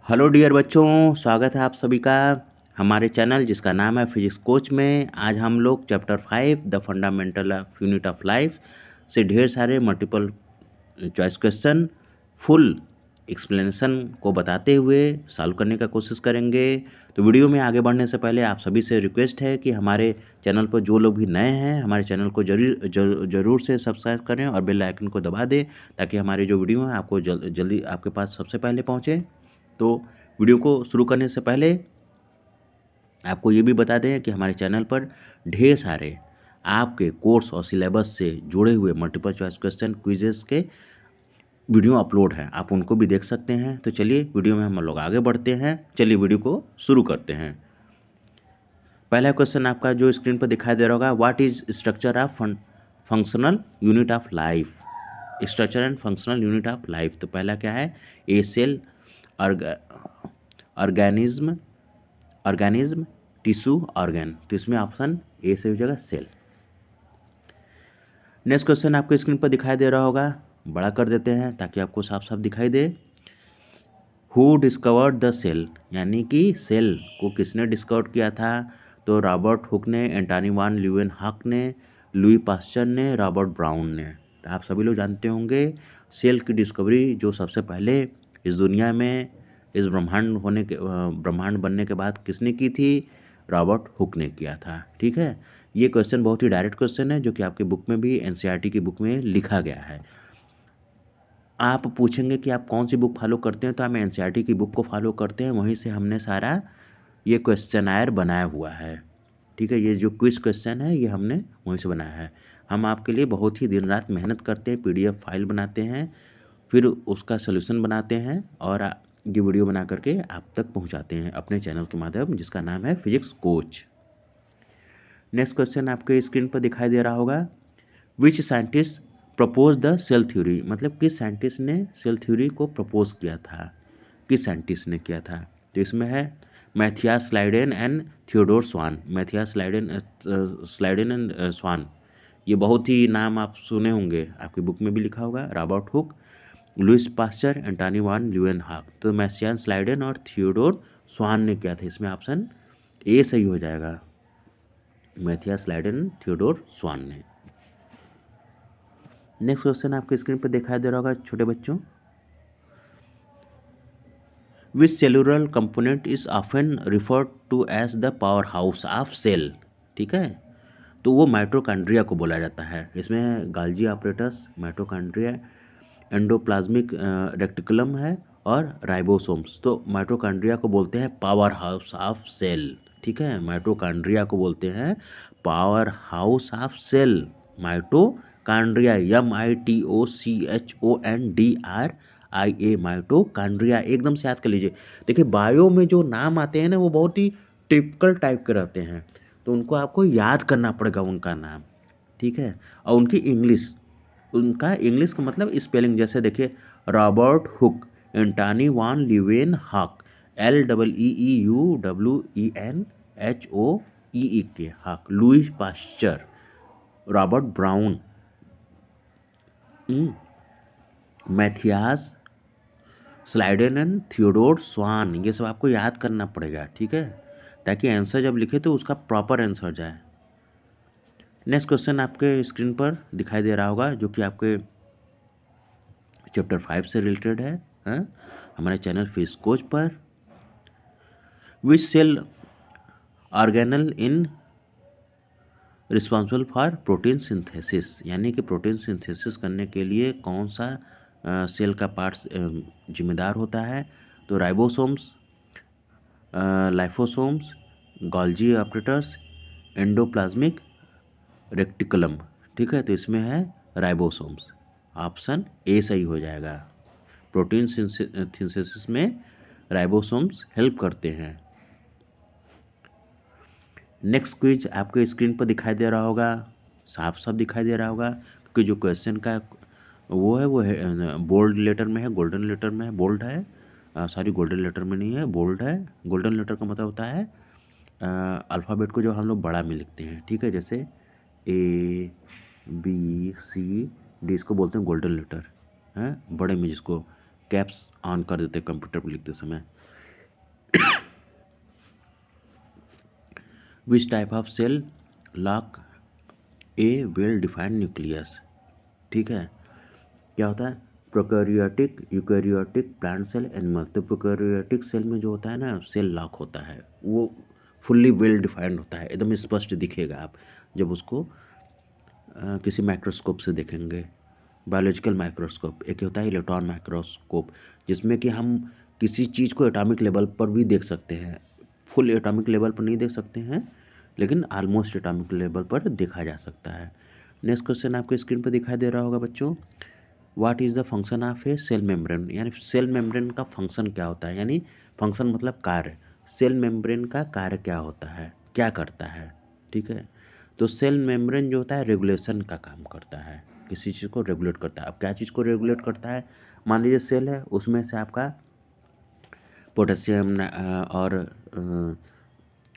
Hello dear बच्चों, स्वागत है आप सभी का हमारे चैनल जिसका नाम है फिजिक्स कोच में। आज हम लोग chapter 5 the fundamental of unit of life से ढेर सारे multiple choice question full explanation को बताते हुए सॉल्व करने का कोशिश करेंगे। तो वीडियो में आगे बढ़ने से पहले आप सभी से रिक्वेस्ट है कि हमारे चैनल पर जो लोग भी नए हैं हमारे चैनल को जरूर से सब्सक्राइब करें और बेल आइकन को दबा दें ताकि हमारे जो वीडियो हैं आपको जल्दी आपके पास सबसे पहले पहुँचे। तो वीडियो को शुरू करने से पहले आपको ये भी बता दें कि हमारे चैनल पर ढेर सारे आपके कोर्स और सिलेबस से जुड़े हुए मल्टीपल चॉइस क्वेश्चन क्विजेस के वीडियो अपलोड हैं, आप उनको भी देख सकते हैं। तो चलिए वीडियो में हम लोग आगे बढ़ते हैं। चलिए वीडियो को शुरू करते हैं। पहला क्वेश्चन आपका जो स्क्रीन पर दिखाई दे रहा होगा, what is structure of functional unit of life. Structure and functional unit of life. तो पहला क्या है, ए सेल, ऑर्गेनिज्म, टिश्यू, ऑर्गन। तो इसमें ऑप्शन ए से हो जाएगा सेल। नेक्स्ट क्वेश्चन आपको स्क्रीन पर दिखाई दे रहा होगा, बड़ा कर देते हैं ताकि आपको साफ साफ दिखाई दे। हु डिस्कवर्ड द सेल, यानी कि सेल को किसने डिस्कवर किया था। तो रॉबर्ट हुक ने, एंटनी वान ल्यूवेनहॉक ने, लुई पास्चर ने, रॉबर्ट ब्राउन ने। तो आप सभी लोग जानते होंगे सेल की डिस्कवरी जो सबसे पहले इस दुनिया में इस ब्रह्मांड बनने के बाद किसने की थी, रॉबर्ट हुक ने किया था। ठीक है, ये क्वेश्चन बहुत ही डायरेक्ट क्वेश्चन है जो कि आपके बुक में भी एनसीईआरटी की बुक में लिखा गया है। आप पूछेंगे कि आप कौन सी बुक फॉलो करते हैं, तो हम एनसीईआरटी की बुक को फॉलो करते हैं, वहीं से हमने सारा ये क्वेश्चनायर बनाया हुआ है। ठीक है, ये जो क्विज क्वेश्चन है ये हमने वहीं से बनाया है। हम आपके लिए बहुत ही दिन रात मेहनत करते हैं, पीडीएफ फाइल बनाते हैं, फिर उसका सोल्यूशन बनाते हैं और ये वीडियो बना करके आप तक पहुंचाते हैं अपने चैनल के माध्यम जिसका नाम है फिजिक्स कोच। नेक्स्ट क्वेश्चन आपके स्क्रीन पर दिखाई दे रहा होगा, which scientist propose the cell theory. मतलब किस साइंटिस्ट ने सेल थ्योरी को प्रपोज किया था, किस साइंटिस्ट ने किया था। तो इसमें है Matthias Schleiden and Theodor Schwann. Matthias Schleiden and Schwann, ये बहुत ही नाम आप सुने होंगे, आपकी बुक में भी लिखा होगा। Robert Hooke, Louis Pasteur, Antony van Leeuwenhoek. तो मैथियास स्लाइडेन और थियोडोर स्वान ने किया था। इसमें ऑप्शन ए सही हो जाएगा, मैथियास स्लाइडेन, थियोडोर स्वान ने। नेक्स्ट क्वेश्चन आपके स्क्रीन पर दिखाई दे रहा होगा छोटे बच्चों, which cellular component is often referred to as the powerhouse of cell. ठीक है, तो वो माइटोकॉन्ड्रिया को बोला जाता है। इसमें गाल्जी ऑपरेटस, माइटोकॉन्ड्रिया, एंडोप्लाज्मिक रेक्टिकुलम है और राइबोसोम्स। तो माइटोकॉन्ड्रिया को बोलते हैं पावर हाउस ऑफ सेल। ठीक है, माइटोकॉन्ड्रिया को बोलते हैं power house of cell. Mitochondria, MITOCHONDRIA, mitochondria एकदम से याद कर लीजिए। देखिए बायो में जो नाम आते हैं ना वो बहुत ही टिपिकल टाइप के रहते हैं, तो उनको आपको याद करना पड़ेगा उनका नाम। ठीक है, और उनका इंग्लिश का मतलब स्पेलिंग, जैसे देखिए Robert Hooke, Antony van Leeuwenhoek, LEEUWENHOEEK hoek, Louis Pasteur, Robert Brown, Matthias Schleiden and Theodor Schwann. ये सब आपको याद करना पड़ेगा। ठीक है, ताकि आंसर जब लिखे तो उसका प्रॉपर आंसर जाए। नेक्स्ट क्वेश्चन आपके स्क्रीन पर दिखाई दे रहा होगा जो कि आपके चैप्टर 5 से रिलेटेड है, हमारे चैनल फिजिक्स कोच पर। Which cell organelle in responsible for protein synthesis, यानी कि प्रोटीन सिंथेसिस करने के लिए कौन सा सेल का पार्ट जिम्मेदार होता है। तो ribosomes, lysosomes, Golgi apparatus, endoplasmic reticulum. ठीक है, तो इसमें है राइबोसोम्स, ऑप्शन ए सही हो जाएगा। प्रोटीन सिंथेसिस में राइबोसोम्स हेल्प करते हैं। नेक्स्ट क्विज आपके स्क्रीन पर दिखाई दे रहा होगा, साफ साफ दिखाई दे रहा होगा क्योंकि जो क्वेश्चन का वो है बोल्ड लेटर में है, गोल्डन लेटर में है, बोल्ड है, सॉरी गोल्डन लेटर में नहीं है, बोल्ड है। गोल्डन लेटर का मतलब होता है अल्फ़ाबेट को जो हम लोग बड़ा में लिखते हैं। ठीक है, जैसे ABCD, इसको बोलते हैं गोल्डन लेटर, हैं बड़े में, जिसको कैप्स ऑन कर देते हैं कंप्यूटर पर लिखते समय। Which type of cell lack a well defined nucleus. ठीक है, क्या होता है prokaryotic, eukaryotic, plant cell, animal. तो प्रोकैरियोटिक सेल में जो होता है ना सेल लॉक होता है, वो फुल्ली वेल डिफाइंड होता है, एकदम स्पष्ट दिखेगा आप जब उसको किसी माइक्रोस्कोप से देखेंगे। बायोलॉजिकल माइक्रोस्कोप, एक होता है इलेक्ट्रॉन माइक्रोस्कोप, जिसमें कि हम किसी चीज़ को एटॉमिक लेवल पर भी देख सकते हैं। फुल एटॉमिक लेवल पर नहीं देख सकते हैं, लेकिन ऑलमोस्ट एटॉमिक लेवल पर देखा जा सकता है। नेक्स्ट क्वेश्चन आपको स्क्रीन पर दिखाई दे रहा होगा बच्चों, what is the function of a cell membrane. यानी सेल मेम्ब्रेन का फंक्शन क्या होता है, यानी फंक्शन मतलब कार्य। सेल मेम्ब्रेन का कार्य क्या होता है, क्या करता है। ठीक है, तो सेल मेम्ब्रेन जो होता है रेगुलेशन का काम करता है, किसी चीज़ को रेगुलेट करता है। अब क्या चीज़ को रेगुलेट करता है, मान लीजिए सेल है, उसमें से आपका पोटेशियम और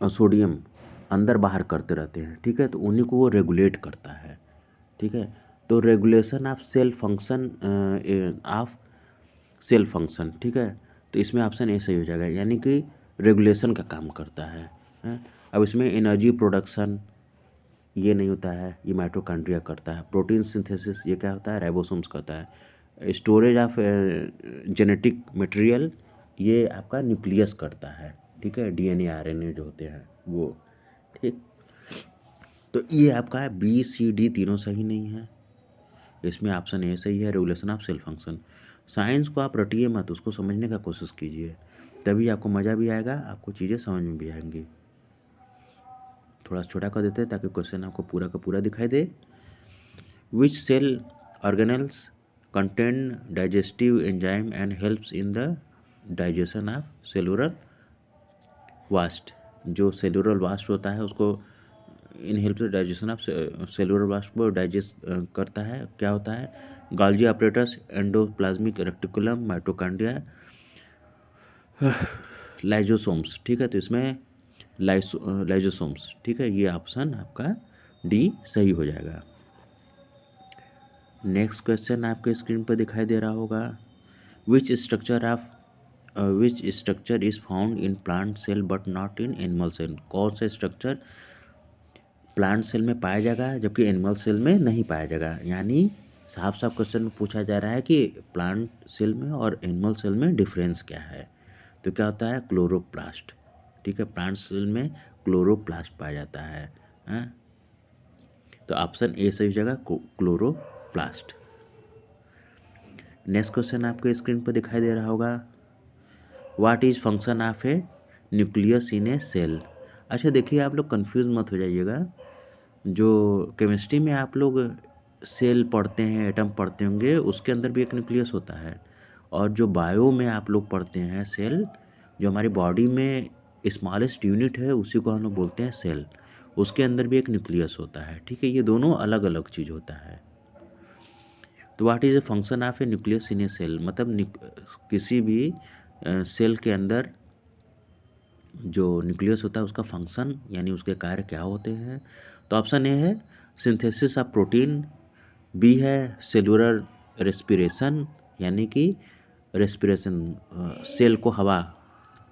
सोडियम अंदर बाहर करते रहते हैं। ठीक है, तो उन्हीं को वो रेगुलेट करता है। ठीक है, तो regulation of cell function of cell function. ठीक है, तो इसमें ऑप्शन ए सही हो जाएगा, यानी कि रेगुलेशन का काम करता है, हैं? अब इसमें एनर्जी प्रोडक्शन ये नहीं होता है, ये माइटोकॉन्ड्रिया करता है। प्रोटीन सिंथेसिस ये क्या होता है, राइबोसोम्स करता है। स्टोरेज ऑफ जेनेटिक मटेरियल ये आपका न्यूक्लियस करता है। ठीक है, डीएनए आरएनए जो होते हैं वो। ठीक, तो ये आपका बी सी डी तीनों सही नहीं है, इसमें ऑप्शन ए सही है, regulation of cell function. Science को आप रटिए मत, उसको समझने का कोशिश कीजिए, तभी आपको मज़ा भी आएगा, आपको चीज़ें समझ में भी आएंगी। थोड़ा छोटा कर देते हैं ताकि क्वेश्चन आपको पूरा का पूरा दिखाई दे। Which cell organelles contain digestive enzyme and helps in the digestion of cellular waste. जो सेलुलर वास्ट होता है उसको in help digestion of cellular waste को डाइजेस्ट करता है। क्या होता है, Golgi apparatus, endoplasmic reticulum, mitochondria, lysosomes. ठीक है, तो इसमें लाइजोसोम्स। ठीक है, ये ऑप्शन आपका डी सही हो जाएगा। नेक्स्ट क्वेश्चन आपके स्क्रीन पर दिखाई दे रहा होगा, which structure is found in plant cell but not in animal cell. कौन सा स्ट्रक्चर प्लांट सेल में पाया जाएगा जबकि एनिमल सेल में नहीं पाया जाएगा। यानी साफ साफ क्वेश्चन में पूछा जा रहा है कि प्लांट सेल में और एनिमल सेल में डिफरेंस क्या है। तो क्या होता है, क्लोरोप्लास्ट। ठीक है, प्लांट सेल में क्लोरोप्लास्ट पाया जाता है, हैं? तो ऑप्शन ए सही हो जाएगा, क्लोरोप्लास्ट। नेक्स्ट क्वेश्चन आपके स्क्रीन पर दिखाई दे रहा होगा, what is function of a nucleus in a cell. अच्छा देखिए, आप लोग कंफ्यूज मत हो जाइएगा, जो केमिस्ट्री में आप लोग सेल पढ़ते हैं, एटम पढ़ते होंगे, उसके अंदर भी एक न्यूक्लियस होता है। और जो बायो में आप लोग पढ़ते हैं सेल, जो हमारी बॉडी में स्मॉलेस्ट यूनिट है उसी को हम लोग बोलते हैं सेल, उसके अंदर भी एक न्यूक्लियस होता है। ठीक है, ये दोनों अलग अलग चीज़ होता है। तो what is a function of a nucleus in a cell, मतलब किसी भी सेल के अंदर जो न्यूक्लियस होता है उसका फंक्शन यानी उसके कार्य क्या होते हैं। तो ऑप्शन ए है सिंथेसिस ऑफ प्रोटीन, बी है सेलुलर रेस्पिरेशन यानी कि रेस्पिरेशन सेल को हवा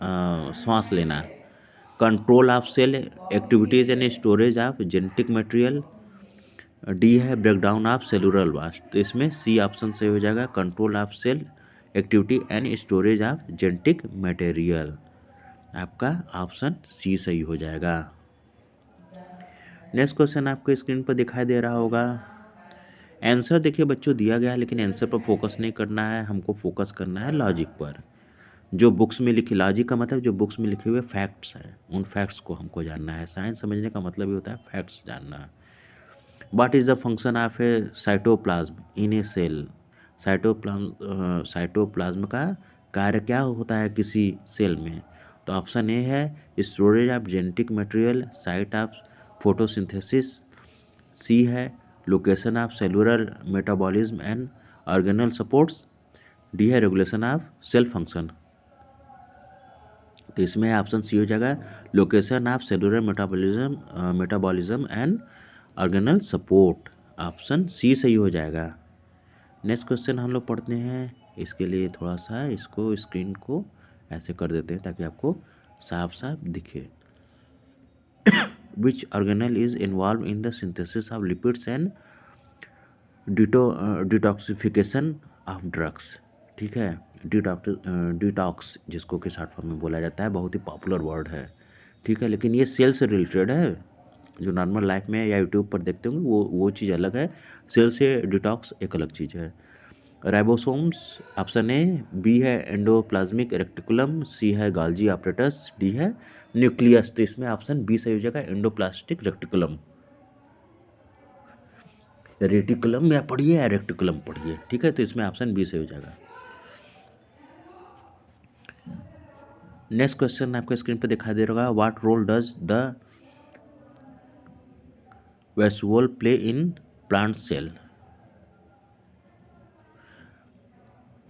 सांस लेना, control of cell activities and storage of genetic material, D है ब्रेकडाउन ऑफ सेलुलर वास्ट। तो इसमें सी ऑप्शन सही हो जाएगा, control of cell activity and storage of genetic material. आपका ऑप्शन सी सही हो जाएगा। नेक्स्ट क्वेश्चन आपको स्क्रीन पर दिखाई दे रहा होगा, आंसर देखिए बच्चों दिया गया है, लेकिन आंसर पर फोकस नहीं करना है, हमको फोकस करना है लॉजिक पर। जो बुक्स में लिखी, लॉजिक का मतलब जो बुक्स में लिखे हुए फैक्ट्स हैं, उन फैक्ट्स को हमको जानना है। साइंस समझने का मतलब ही होता है फैक्ट्स जानना। What is the function of a cytoplasm in a cell. Cytoplasm का कार्य क्या होता है किसी सेल में। तो ऑप्शन ए है storage of genetic material, site of photosynthesis, C है location of cellular metabolism and organelle supports, D है रेगुलेशन ऑफ सेल फंक्शन। तो इसमें ऑप्शन सी हो जाएगा location of cellular metabolism and organelle support. Option C सही हो जाएगा। Next question हम लोग पढ़ते हैं, इसके लिए थोड़ा सा इसको स्क्रीन को ऐसे कर देते हैं ताकि आपको साफ साफ दिखे। विच organelle is involved in the synthesis of lipids and detoxification of drugs. ठीक है, डिटॉक्स जिसको कि शॉर्ट फॉर्म में बोला जाता है, बहुत ही पॉपुलर वर्ड है। ठीक है, लेकिन ये सेल से रिलेटेड है। जो नॉर्मल लाइफ में या यूट्यूब पर देखते होंगे वो चीज़ अलग है, सेल से डिटॉक्स एक अलग चीज़ है। राइबोसोम्स ऑप्शन ए, बी है एंडोप्लाज्मिक रेक्टिकुलम, सी है गाल्जी ऑपरेटस, डी है न्यूक्लियस। तो इसमें ऑप्शन बी सही हो जाएगा, एंडोप्लास्टिक रेक्टिकुलम। रेटिकुलम या पढ़िए या रेक्टिकुलम पढ़िए। ठीक है, तो इसमें ऑप्शन बी सही हो जाएगा। नेक्स्ट क्वेश्चन आपको स्क्रीन पर दिखाई दे रहा होगा, what role does the vacuole play in plant cell.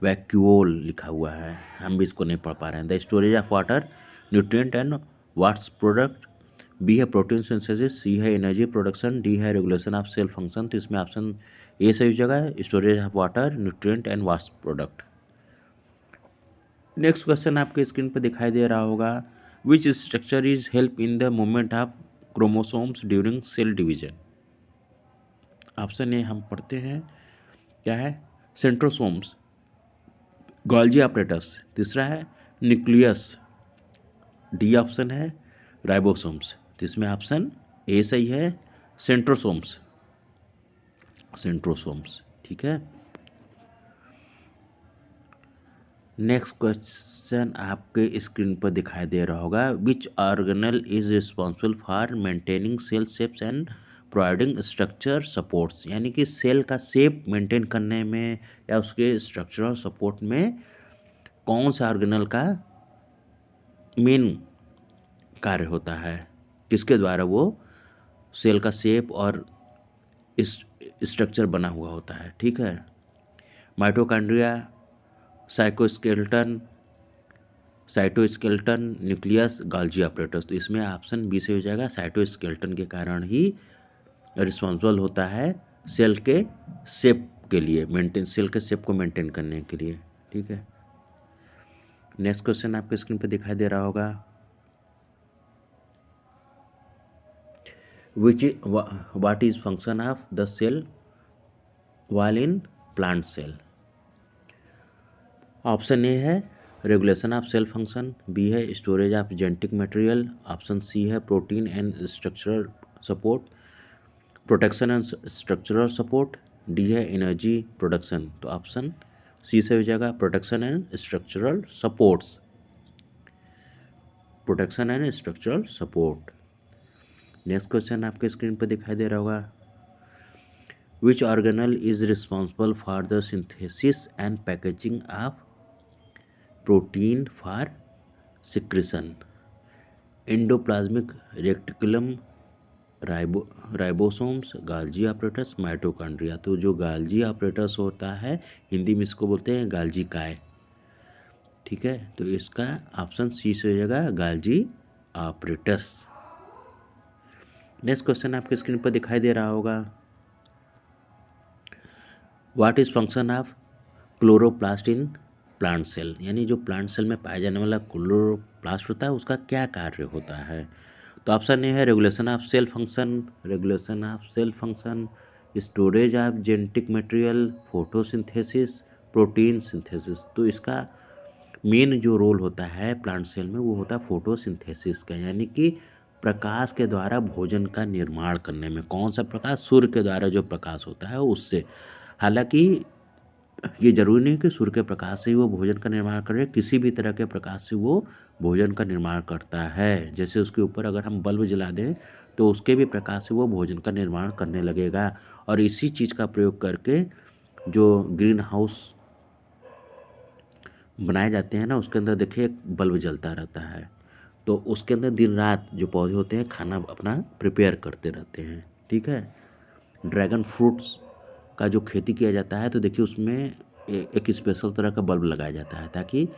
Vacuole लिखा हुआ है, हम भी इसको नहीं पढ़ पा रहे हैं। The storage of water, nutrient and wastes product. B है प्रोटीन सिंथेसिस, सी है एनर्जी प्रोडक्शन, डी है रेगुलेशन ऑफ सेल फंक्शन। तो इसमें ऑप्शन ए सही जगह है, storage of water, nutrient and wastes product. Next question आपके स्क्रीन पर दिखाई दे रहा होगा, which structure is help in the movement of chromosomes during cell division. Option A हम पढ़ते हैं, क्या है, सेंट्रोसोम्स, गोल्जी ऑपरेटस। तीसरा है न्यूक्लियस, डी ऑप्शन है राइबोसोम्स। तो इसमें ऑप्शन ए सही है, सेंट्रोसोम्स, सेंट्रोसोम्स। ठीक है, नेक्स्ट क्वेश्चन आपके स्क्रीन पर दिखाई दे रहा होगा, which organelle is responsible for maintaining cell shapes and providing structure supports. यानी कि सेल का शेप मेंटेन करने में या उसके स्ट्रक्चरल सपोर्ट में कौन सा ऑर्गेनल का मेन कार्य होता है, किसके द्वारा वो सेल का शेप और इस स्ट्रक्चर बना हुआ होता है। ठीक है, mitochondria, cytoskeleton, cytoskeleton, nucleus, Golgi apparatus. तो इसमें ऑप्शन बी से हो जाएगा, साइटोस्केलेटन के कारण ही रिस्पॉन्सिबल होता है सेल के शेप के लिए, मेंटेन सेल के शेप को मेंटेन करने के लिए। ठीक है, नेक्स्ट क्वेश्चन आपके स्क्रीन पर दिखाई दे रहा होगा, what is function of the cell wall in plant cell. Option A है regulation of cell function, B है storage of genetic material, option C है protein and structural support, protection and structural support, D है energy production. तो option C से हो जाएगा, protection and structural supports, protection and structural support. Next question आपके screen पर दिखाई दे रहा होगा, which organelle is responsible for the synthesis and packaging of protein for secretion. Endoplasmic reticulum, ribosomes, गाल्जी apparatus, mitochondria. तो जो गाल्जी ऑपरेटस होता है, हिंदी में इसको बोलते हैं गाल्जी काय। ठीक है, तो इसका ऑप्शन सी से हो जाएगा, गाल्जी ऑपरेटस। नेक्स्ट क्वेश्चन आपके स्क्रीन पर दिखाई दे रहा होगा, what is function of chloroplast in plant cell. यानी जो प्लांट सेल में पाया जाने वाला क्लोरोप्लास्ट होता है, उसका क्या कार्य होता है। तो ऑप्शन ए है regulation of cell function, regulation of cell function, storage of genetic material, photosynthesis, protein synthesis. तो इसका मेन जो रोल होता है प्लांट सेल में, वो होता है फोटोसिंथेसिस का, यानी कि प्रकाश के द्वारा भोजन का निर्माण करने में। कौन सा प्रकाश, सूर्य के द्वारा जो प्रकाश होता है उससे। हालांकि ये जरूरी नहीं कि सूर्य के प्रकाश से ही वो भोजन का निर्माण करे, किसी भी तरह के प्रकाश से वो भोजन का निर्माण करता है। जैसे उसके ऊपर अगर हम बल्ब जला दें तो उसके भी प्रकाश से वो भोजन का निर्माण करने लगेगा। और इसी चीज़ का प्रयोग करके जो ग्रीन हाउस बनाए जाते हैं ना, उसके अंदर देखिए एक बल्ब जलता रहता है, तो उसके अंदर दिन रात जो पौधे होते हैं खाना अपना प्रिपेयर करते रहते हैं। ठीक है, ड्रैगन फ्रूट्स का जो खेती किया जाता है, तो देखिए उसमें एक स्पेशल तरह का बल्ब लगाया जाता है ताकि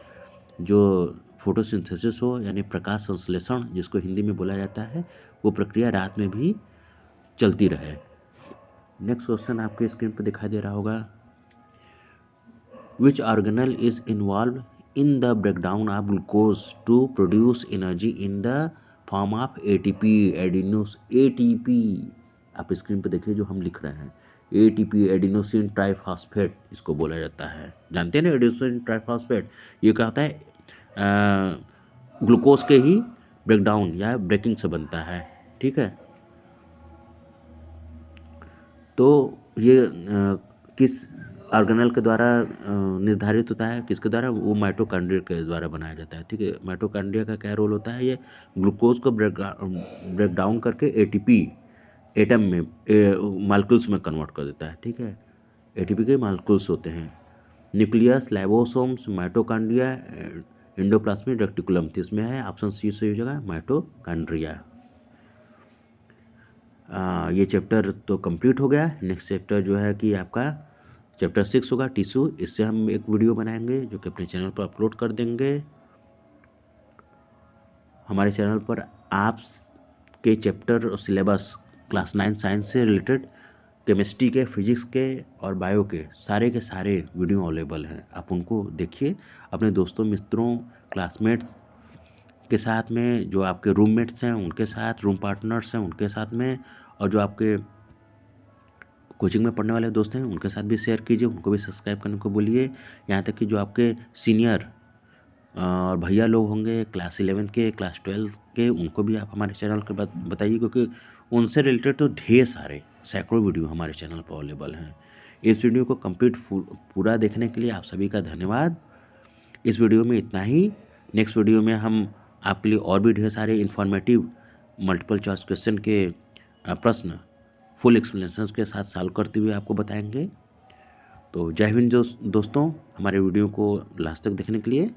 जो फोटोसिंथेसिस हो, यानी प्रकाश संश्लेषण जिसको हिंदी में बोला जाता है, वो प्रक्रिया रात में भी चलती रहे। नेक्स्ट क्वेश्चन आपके स्क्रीन पर दिखाई दे रहा होगा, which organelle is involved in the breakdown of glucose to produce energy in the form of ATP, adenosine ATP. आप स्क्रीन पे देखिए जो हम लिख रहे हैं, एटीपी एडिनोसिन ट्राइफॉस्फेट इसको बोला जाता है। जानते हैं ना एडिनोसिन ट्राइफॉस्फेट, ये क्या होता है, ग्लूकोज के ही ब्रेकडाउन या ब्रेकिंग से बनता है, ठीक है। तो ये किस ऑर्गेनल के द्वारा निर्धारित होता है, किसके द्वारा, वो माइटोकॉन्ड्रिया के द्वारा बनाया जाता है, ठीक है। माइटोकॉन्ड्रिया का क्या रोल होता है, ये ग्लूकोज को ब्रेक डाउन करके एटीपी एटम में मालिक्यूल्स में कन्वर्ट कर देता है, ठीक है। एटीपी के मालिक्यूल्स होते हैं, न्यूक्लियस, लाइबोसोम्स, माइटोकॉन्ड्रिया, एंडोप्लाज्मिक रेटिकुलम। तो इसमें है ऑप्शन सी सही हो जाएगा, माइटोकॉन्ड्रिया। ये चैप्टर तो कंप्लीट हो गया। नेक्स्ट चैप्टर जो है कि आपका चैप्टर 6 होगा, टिश्यू। इससे हम एक वीडियो बनाएंगे जो कि अपने चैनल पर अपलोड कर देंगे। हमारे चैनल पर आप के चैप्टर और सिलेबस क्लास 9 साइंस से रिलेटेड, केमिस्ट्री के, फिजिक्स के और बायो के सारे वीडियो अवेलेबल हैं। आप उनको देखिए, अपने दोस्तों, मित्रों, क्लासमेट्स के साथ में, जो आपके रूममेट्स हैं उनके साथ, रूम पार्टनर्स हैं उनके साथ में, और जो आपके कोचिंग में पढ़ने वाले दोस्त हैं उनके साथ भी शेयर कीजिए, उनको भी सब्सक्राइब करने को बोलिए। यहाँ तक कि जो आपके सीनियर और भैया लोग होंगे क्लास 11 के, क्लास 12 के, उनको भी आप हमारे चैनल के बताइए, क्योंकि उनसे रिलेटेड तो ढेर सारे सैकड़ों वीडियो हमारे चैनल पर अवेलेबल हैं। इस वीडियो को कंप्लीट पूरा देखने के लिए आप सभी का धन्यवाद। इस वीडियो में इतना ही। नेक्स्ट वीडियो में हम आपके लिए और भी ढेर सारे इन्फॉर्मेटिव मल्टीपल चॉइस क्वेश्चन के प्रश्न फुल एक्सप्लेनेशन के साथ सॉल्व करते हुए आपको बताएंगे। तो जय हिंद दोस्तों, हमारे वीडियो को लास्ट तक देखने के लिए